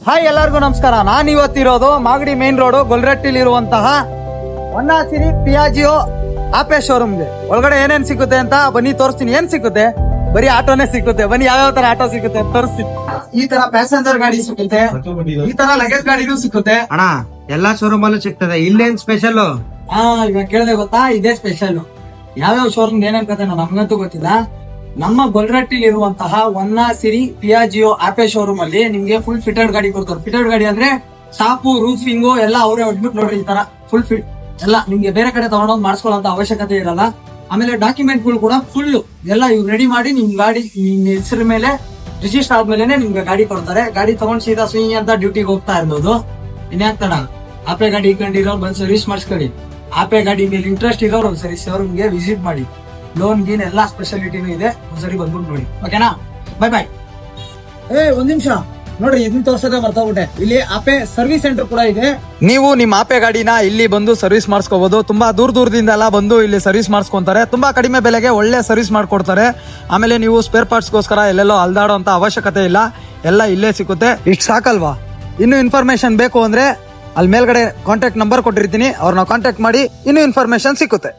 Hi ಎಲ್ಲರಿಗೂ ನಮಸ್ಕಾರ. ನಾನು ಇವತ್ತಿರೋದು ಮಾಗಡಿ ಮೇನ್ ರೋಡ್ ಗೊಲ್ರಟ್ಟಿಲಿ ಇರುವಂತಹ ಹೊನ್ನಾ ಸಿರಿ ಪಿಯಾಜಿಯೋ ಆಪೆ ಶೋರೂಮ್ಗೆ. ಒಳಗಡೆ ಏನೇನ್ ಸಿಗುತ್ತೆ ಅಂತ ಬನ್ನಿ ತೋರಿಸ್ತೀನಿ. ಏನ್ ಸಿಗುತ್ತೆ? ಬರೀ ಆಟೋನೇ ಸಿಗುತ್ತೆ. ಬನ್ನಿ ಯಾವ್ಯಾವ ತರ ಆಟೋ ಸಿಗುತ್ತೆ ತೋರಿಸ್ತೀನಿ. ಈ ತರ ಪ್ಯಾಸೆಂಜರ್ ಗಾಡಿ ಸಿಗುತ್ತೆ, ಈ ತರ ಲಗೇಜ್ ಗಾಡಿನೂ ಸಿಗುತ್ತೆ. ಅಣ್ಣ ಎಲ್ಲಾ ಶೋರೂಮ್ ಅಲ್ಲೂ ಸಿಗ್ತದೆ, ಇಲ್ಲೇನ್ ಸ್ಪೆಷಲ್? ಈಗ ಕೇಳಿದೆ ಗೊತ್ತಾ, ಇದೇ ಸ್ಪೆಷಲ್. ಯಾವ್ಯಾವ ಶೋರೂಮ್ ಏನೇನ್ ಕತೆ ನಮ್ಗಂತೂ ಗೊತ್ತಿಲ್ಲ. ನಮ್ಮ ಗೊಲ್ರಟ್ಟಿಲಿ ಇರುವಂತಹ ಹೊನ್ನಾ ಸಿರಿ ಪಿಯಾಜಿಯೋ ಆಪೆ ಶೋರೂಮ್ ಅಲ್ಲಿ ನಿಮ್ಗೆ ಫುಲ್ ಫಿಟೆಡ್ ಗಾಡಿ ಕೊಡ್ತಾರೆ. ಫಿಟೆಡ್ ಗಾಡಿ ಅಂದ್ರೆ ಟಾಪು, ರೂಫಿಂಗು ಎಲ್ಲ ಅವರೇ ಹೊಡ್ಬಿಟ್ಟು ನೋಡ್ರಿ. ಈ ತರ ಫುಲ್ ಫಿಟ್ ಎಲ್ಲ ನಿಮ್ಗೆ ಬೇರೆ ಕಡೆ ತಗೊಂಡೋಗಿ ಮಾಡಿಸ್ಕೊಳ್ಳೋ ಅವಶ್ಯಕತೆ ಇರಲ್ಲ. ಆಮೇಲೆ ಡಾಕ್ಯುಮೆಂಟ್ ಗಳು ಕೂಡ ಫುಲ್ ಎಲ್ಲ ಇವ್ ರೆಡಿ ಮಾಡಿ ನಿಮ್ ಗಾಡಿ ನಿಮ್ ಹೆಸರು ಮೇಲೆ ರಿಜಿಸ್ಟರ್ ಆದ್ಮೇಲೆ ನಿಮ್ಗೆ ಗಾಡಿ ಕೊಡ್ತಾರೆ. ಗಾಡಿ ತಗೊಂಡ್ ಸೀದಾ ಸುಯಿ ಅಂತ ಡ್ಯೂಟಿಗೆ ಹೋಗ್ತಾ ಇರ್ಬೋದು. ಇನ್ಯಾಕ್ತಡ ಆಪೆ ಗಾಡಿ ಇಟ್ಕೊಂಡಿರೋರು ಬಂದ್ ಸರ್ವಿಸ್ ಮಾಡಿಸ್ಕೊಳ್ಳಿ. ಆಪೆ ಗಾಡಿ ಮೇಲೆ ಇಂಟ್ರೆಸ್ಟ್ ಇರೋರು ಒಂದ್ಸರಿ ಶೋರೂಮ್ಗೆ ವಿಸಿಟ್ ಮಾಡಿ. ಲೋನ್ ಗೀನ್ ಎಲ್ಲಾ ಸ್ಪೆಷಾಲಿಟಿನೂ ಇದೆ. ಒಂದ್ಸರಿ ಬಂದ್ಬಿಟ್ಟು ನೋಡಿ, ಓಕೆನಾ? Bye bye. ಒಂದ್ ನಿಮಿಷ ನೋಡ್ರಿ, ಇದನ್ನ ತೋರ್ಸೋದೇ ಮರ್ತೋಗ್ಬಿಟ್ಟೆ. ಇಲ್ಲಿ ಆಪೆ ಸರ್ವಿಸ್ ಸೆಂಟರ್ ಕೂಡ ಇದೆ. ನೀವು ನಿಮ್ಮ ಆಪೆ ಗಾಡಿನ ಇಲ್ಲಿ ಬಂದು ಸರ್ವಿಸ್ ಮಾಡಿಸ್ಕೋಬಹುದು. ತುಂಬಾ ದೂರದಿಂದ ಎಲ್ಲ ಬಂದು ಇಲ್ಲಿ ಸರ್ವಿಸ್ ಮಾಡಿಸ್ಕೊಂತಾರೆ. ತುಂಬಾ ಕಡಿಮೆ ಬೆಲೆಗೆ ಒಳ್ಳೆ ಸರ್ವಿಸ್ ಮಾಡ್ಕೊಡ್ತಾರೆ. ಆಮೇಲೆ ನೀವು ಸ್ಪೇರ್ ಪಾರ್ಟ್ಸ್ ಗೋಸ್ಕರ ಎಲ್ಲೆಲ್ಲೋ ಅಲ್ದಾಡೋ ಅಂತ ಅವಶ್ಯಕತೆ ಇಲ್ಲ, ಎಲ್ಲ ಇಲ್ಲೇ ಸಿಗುತ್ತೆ. ಇಷ್ಟು ಸಾಕಲ್ವಾ? ಇನ್ನು ಇನ್ಫಾರ್ಮೇಶನ್ ಬೇಕು ಅಂದ್ರೆ ಅಲ್ಲಿ ಮೇಲ್ಗಡೆ ಕಾಂಟ್ಯಾಕ್ಟ್ ನಂಬರ್ ಕೊಟ್ಟಿರ್ತೀನಿ, ಅವ್ರನ್ನ ಕಾಂಟ್ಯಾಕ್ಟ್ ಮಾಡಿ ಇನ್ನೂ ಇನ್ಫಾರ್ಮೇಶನ್ ಸಿಕ್ಕುತ್ತೆ.